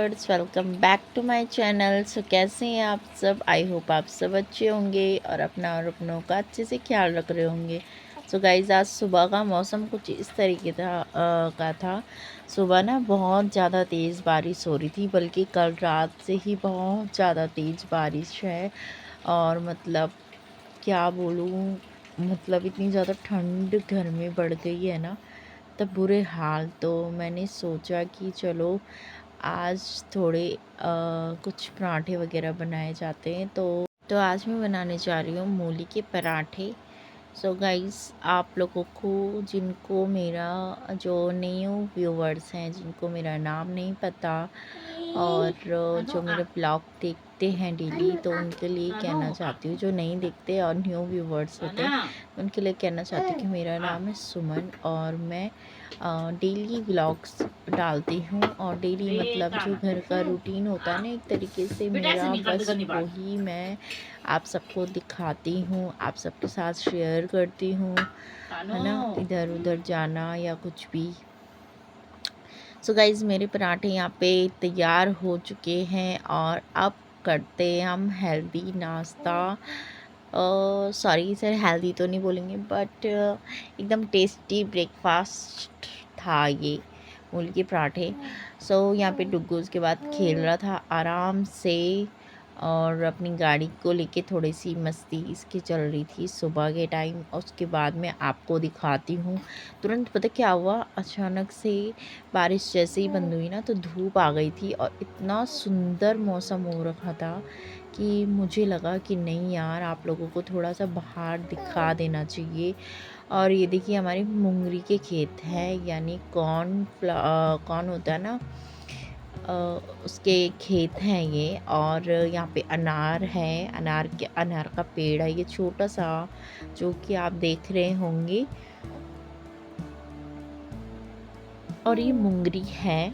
Viewers, welcome back to my channel. So कैसे हैं आप सब? आई होप आप सब अच्छे होंगे और अपना और अपनों का अच्छे से ख्याल रख रहे होंगे। सो गाइज़, आज सुबह का मौसम कुछ इस तरीके का था। सुबह ना बहुत ज़्यादा तेज़ बारिश हो रही थी, बल्कि कल रात से ही बहुत ज़्यादा तेज़ बारिश है। और मतलब क्या बोलूँ, मतलब इतनी ज़्यादा ठंड घर में बढ़ गई है ना, तब बुरे हाल। तो मैंने सोचा कि चलो आज थोड़े कुछ पराठे वगैरह बनाए जाते हैं। तो आज मैं बनाने जा रही हूँ मूली के पराठे। सो गाइस, आप लोगों को जिनको मेरा जो न्यू व्यूवर्स हैं, जिनको मेरा नाम नहीं पता और जो मेरे ब्लॉग देखते हैं डेली, तो उनके लिए कहना चाहती हूँ, जो नहीं देखते और न्यू व्यूवर्स होते हैं उनके लिए कहना चाहती हूँ कि मेरा नाम है सुमन और मैं डेली व्लॉग्स डालती हूँ। और डेली मतलब जो घर का रूटीन होता है ना, एक तरीके से मेरा, बस वही मैं आप सबको दिखाती हूँ, आप सबके साथ शेयर करती हूँ, है ना, इधर उधर जाना या कुछ भी। सो गाइज़, मेरे पराठे यहाँ पे तैयार हो चुके हैं और अब करते हैं हम हेल्दी नाश्ता। सॉरी सर, हेल्दी तो नहीं बोलेंगे, बट एकदम टेस्टी ब्रेकफास्ट था ये मूली के पराठे। सो यहाँ पे डुग्गू उसके बाद खेल रहा था आराम से और अपनी गाड़ी को लेके थोड़ी सी मस्ती इसकी चल रही थी सुबह के टाइम। और उसके बाद मैं आपको दिखाती हूँ, तुरंत पता क्या हुआ, अचानक से बारिश जैसे ही बंद हुई ना, तो धूप आ गई थी और इतना सुंदर मौसम हो रखा था कि मुझे लगा कि नहीं यार, आप लोगों को थोड़ा सा बाहर दिखा देना चाहिए। और ये देखिए, हमारी मूंगरी के खेत हैं, यानी कॉर्न होता है ना, उसके खेत हैं ये। और यहाँ पे अनार है, अनार का पेड़ है ये छोटा सा, जो कि आप देख रहे होंगे। और ये मूंगरी है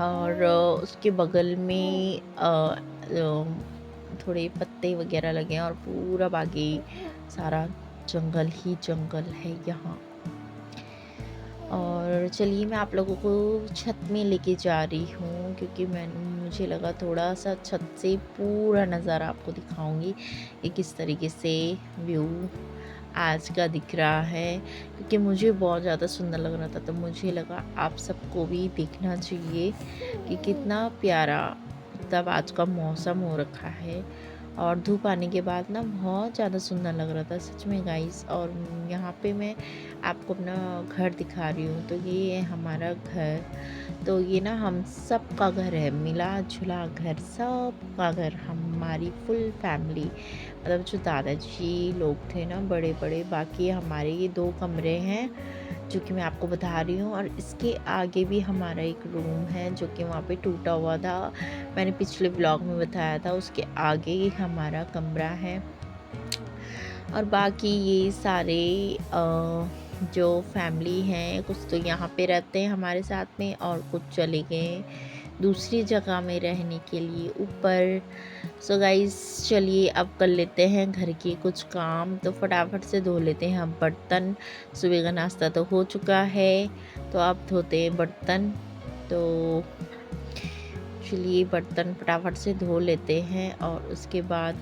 और उसके बगल में थोड़े पत्ते वगैरह लगे हैं और पूरा बाकी सारा जंगल ही जंगल है यहाँ। और चलिए, मैं आप लोगों को छत में लेके जा रही हूँ, क्योंकि मुझे लगा थोड़ा सा छत से पूरा नज़ारा आपको दिखाऊंगी कि किस तरीके से व्यू आज का दिख रहा है, क्योंकि मुझे बहुत ज़्यादा सुंदर लग रहा था। तो मुझे लगा आप सबको भी देखना चाहिए कि कितना प्यारा तब आज का मौसम हो रखा है। और धूप आने के बाद ना बहुत ज़्यादा सुंदर लग रहा था सच में गाइस। और यहाँ पे मैं आपको अपना घर दिखा रही हूँ। तो ये है हमारा घर। तो ये ना हम सब का घर है, मिला जुला घर, सब का घर, हमारी फुल फैमिली, मतलब जो दादाजी लोग थे ना बड़े बड़े, बाकी हमारे ये 2 कमरे हैं जो कि मैं आपको बता रही हूँ। और इसके आगे भी हमारा एक रूम है जो कि वहाँ पे टूटा हुआ था, मैंने पिछले ब्लॉग में बताया था। उसके आगे ही हमारा कमरा है। और बाकी ये सारे जो फैमिली हैं, कुछ तो यहाँ पे रहते हैं हमारे साथ में और कुछ चले गए दूसरी जगह में रहने के लिए ऊपर। सो गाइस, चलिए अब कर लेते हैं घर के कुछ काम। तो फटाफट से धो लेते हैं हम बर्तन। सुबह का नाश्ता तो हो चुका है, तो अब धोते हैं बर्तन। तो चलिए बर्तन फटाफट से धो लेते हैं और उसके बाद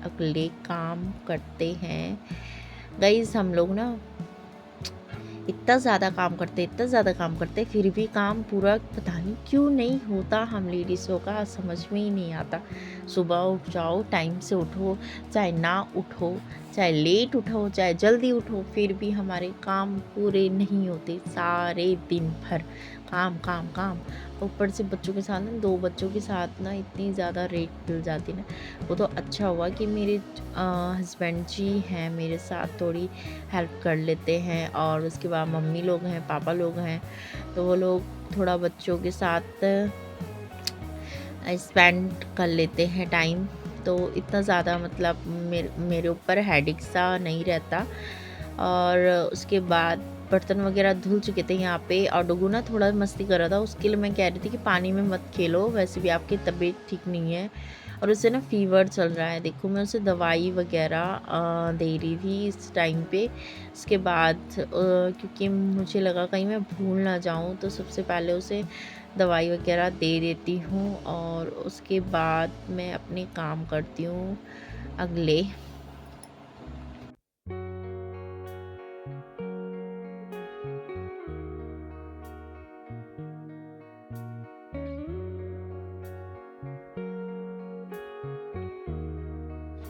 अगले काम करते हैं। गाइस, हम लोग ना इतना ज़्यादा काम करते, इतना ज़्यादा काम करते, फिर भी काम पूरा पता नहीं क्यों नहीं होता। हम लेडीज़ों का समझ में ही नहीं आता। सुबह उठ जाओ, टाइम से उठो, चाहे ना उठो, चाहे लेट उठो, चाहे जल्दी उठो, फिर भी हमारे काम पूरे नहीं होते। सारे दिन भर काम काम काम। ऊपर से बच्चों के साथ ना, 2 बच्चों के साथ ना इतनी ज़्यादा रेट मिल जाती ना। वो तो अच्छा हुआ कि मेरे हस्बैंड जी हैं मेरे साथ, थोड़ी हेल्प कर लेते हैं। और उसके बाद मम्मी लोग हैं, पापा लोग हैं, तो वो लोग थोड़ा बच्चों के साथ स्पेंड कर लेते हैं टाइम। तो इतना ज़्यादा मतलब मेरे ऊपर हेडेक सा नहीं रहता। और उसके बाद बर्तन वगैरह धुल चुके थे यहाँ पे। और डुगू ना थोड़ा मस्ती कर रहा था, उसके लिए मैं कह रही थी कि पानी में मत खेलो, वैसे भी आपकी तबीयत ठीक नहीं है और उसे ना फीवर चल रहा है। देखो, मैं उसे दवाई वगैरह दे रही थी इस टाइम पे। उसके बाद क्योंकि मुझे लगा कहीं मैं भूल ना जाऊँ, तो सबसे पहले उसे दवाई वगैरह दे देती हूँ और उसके बाद मैं अपने काम करती हूँ अगले।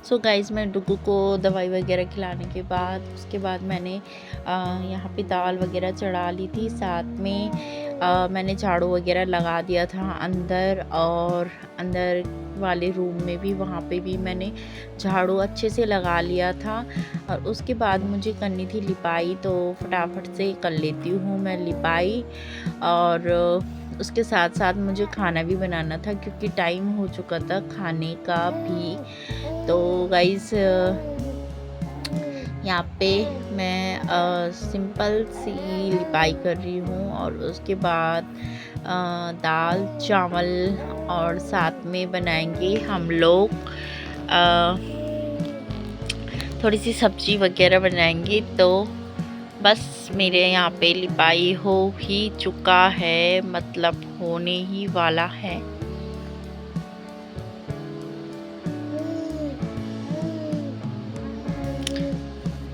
सो गाइज़ मैं डुगू को दवाई वगैरह खिलाने के बाद उसके बाद मैंने यहाँ पे दाल वगैरह चढ़ा ली थी। साथ में मैंने झाड़ू वगैरह लगा दिया था अंदर, और अंदर वाले रूम में भी, वहाँ पे भी मैंने झाड़ू अच्छे से लगा लिया था। और उसके बाद मुझे करनी थी लिपाई, तो फटाफट से कर लेती हूँ मैं लिपाई। और उसके साथ साथ मुझे खाना भी बनाना था क्योंकि टाइम हो चुका था खाने का भी। तो गाइस यहाँ पे मैं सिंपल सी लिपाई कर रही हूँ, और उसके बाद दाल चावल और साथ में बनाएंगे हम लोग थोड़ी सी सब्जी वगैरह बनाएंगे। तो बस मेरे यहाँ पे लिपाई हो ही चुका है, मतलब होने ही वाला है।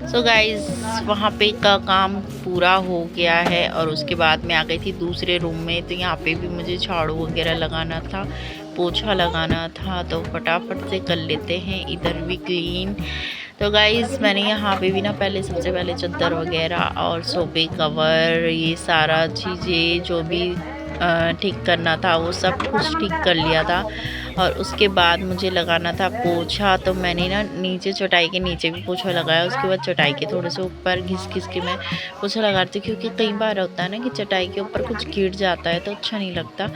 सो गाइज़ वहाँ पे का काम पूरा हो गया है, और उसके बाद मैं आ गई थी दूसरे रूम में। तो यहाँ पे भी मुझे झाड़ू वगैरह लगाना था, पोछा लगाना था, तो फटाफट से कर लेते हैं इधर भी क्लीन। तो गाइज़ मैंने यहाँ पे भी ना पहले सबसे पहले चादर वगैरह और सोफे कवर, ये सारा चीज़ें जो भी ठीक करना था वो सब कुछ ठीक कर लिया था। और उसके बाद मुझे लगाना था पोछा, तो मैंने ना नीचे चटाई के नीचे भी पोछा लगाया। उसके बाद चटाई के थोड़े से ऊपर घिस घिस के मैं पोछा लगाती हूँ, क्योंकि कई बार होता है ना कि चटाई के ऊपर कुछ गिर जाता है तो अच्छा नहीं लगता,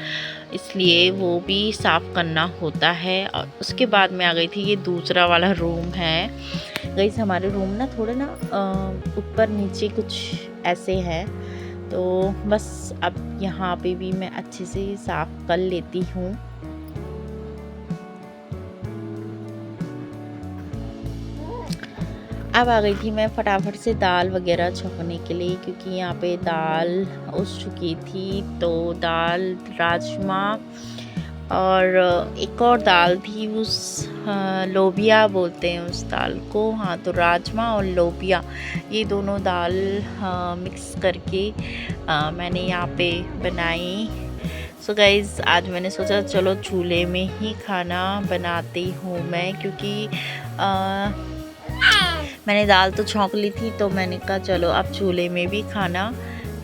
इसलिए वो भी साफ़ करना होता है। और उसके बाद मैं आ गई थी, ये दूसरा वाला रूम है। गाइस हमारे रूम ना थोड़े ना ऊपर नीचे कुछ ऐसे है, तो बस अब यहाँ पे भी मैं अच्छे से साफ़ कर लेती हूँ। अब आ गई थी मैं फटाफट से दाल वगैरह छौंकने के लिए, क्योंकि यहाँ पे दाल उस चुकी थी। तो दाल, राजमा और एक और दाल थी, उस लोबिया बोलते हैं उस दाल को। हाँ, तो राजमा और लोबिया ये दोनों दाल मिक्स करके मैंने यहाँ पे बनाई। सो गाइज़ आज मैंने सोचा चलो चूल्हे में ही खाना बनाती हूँ मैं, क्योंकि मैंने दाल तो छौंक ली थी, तो मैंने कहा चलो अब चूल्हे में भी खाना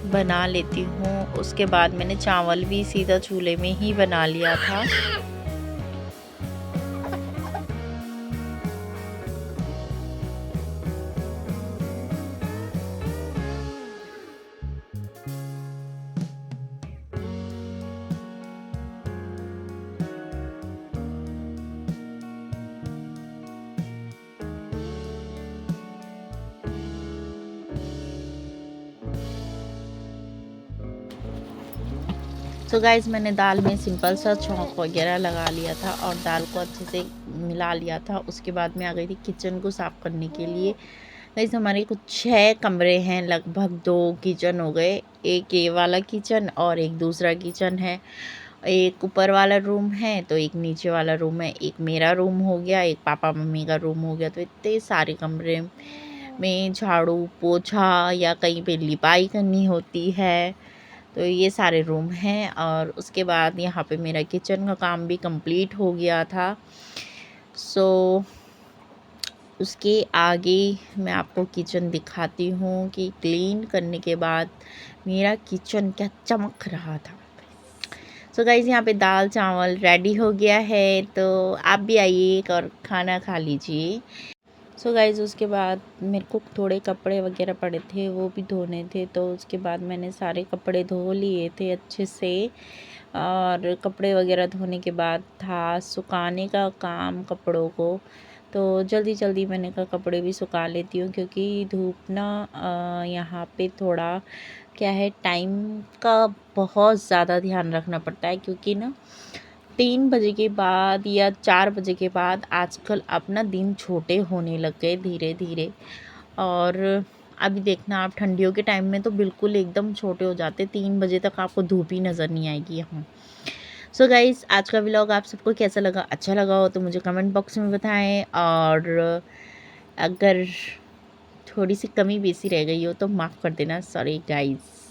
बना लेती हूँ। उसके बाद मैंने चावल भी सीधा चूल्हे में ही बना लिया था। तो गाइज़ मैंने दाल में सिंपल सा छौंक वगैरह लगा लिया था और दाल को अच्छे से मिला लिया था। उसके बाद मैं आ गई थी किचन को साफ़ करने के लिए। गाइज़ हमारे कुछ 6 कमरे हैं, लगभग 2 किचन हो गए। एक ये वाला किचन और एक दूसरा किचन है। एक ऊपर वाला रूम है, तो एक नीचे वाला रूम है। एक मेरा रूम हो गया, एक पापा मम्मी का रूम हो गया। तो इतने सारे कमरे में झाड़ू पोछा या कहीं पे लिपाई करनी होती है, तो ये सारे रूम हैं। और उसके बाद यहाँ पे मेरा किचन का काम भी कंप्लीट हो गया था। सो उसके आगे मैं आपको किचन दिखाती हूँ कि क्लीन करने के बाद मेरा किचन क्या चमक रहा था। सो गाइज़ यहाँ पे दाल चावल रेडी हो गया है, तो आप भी आइए और खाना खा लीजिए। सो गाइज़ उसके बाद मेरे को थोड़े कपड़े वगैरह पड़े थे, वो भी धोने थे। तो उसके बाद मैंने सारे कपड़े धो लिए थे अच्छे से, और कपड़े वगैरह धोने के बाद था सुखाने का काम कपड़ों को। तो जल्दी जल्दी मैंने कहा कपड़े भी सुखा लेती हूँ, क्योंकि धूप ना यहाँ पे थोड़ा क्या है, टाइम का बहुत ज़्यादा ध्यान रखना पड़ता है, क्योंकि ना 3 बजे के बाद या 4 बजे के बाद आजकल अपना दिन छोटे होने लग गए धीरे धीरे। और अभी देखना आप ठंडियों के टाइम में तो बिल्कुल एकदम छोटे हो जाते, 3 बजे तक आपको धूप ही नज़र नहीं आएगी यहाँ। सो गाइज़ आज का व्लॉग आप सबको कैसा लगा? अच्छा लगा हो तो मुझे कमेंट बॉक्स में बताएँ, और अगर थोड़ी सी कमी बेसी रह गई हो तो माफ़ कर देना, सॉरी गाइज़।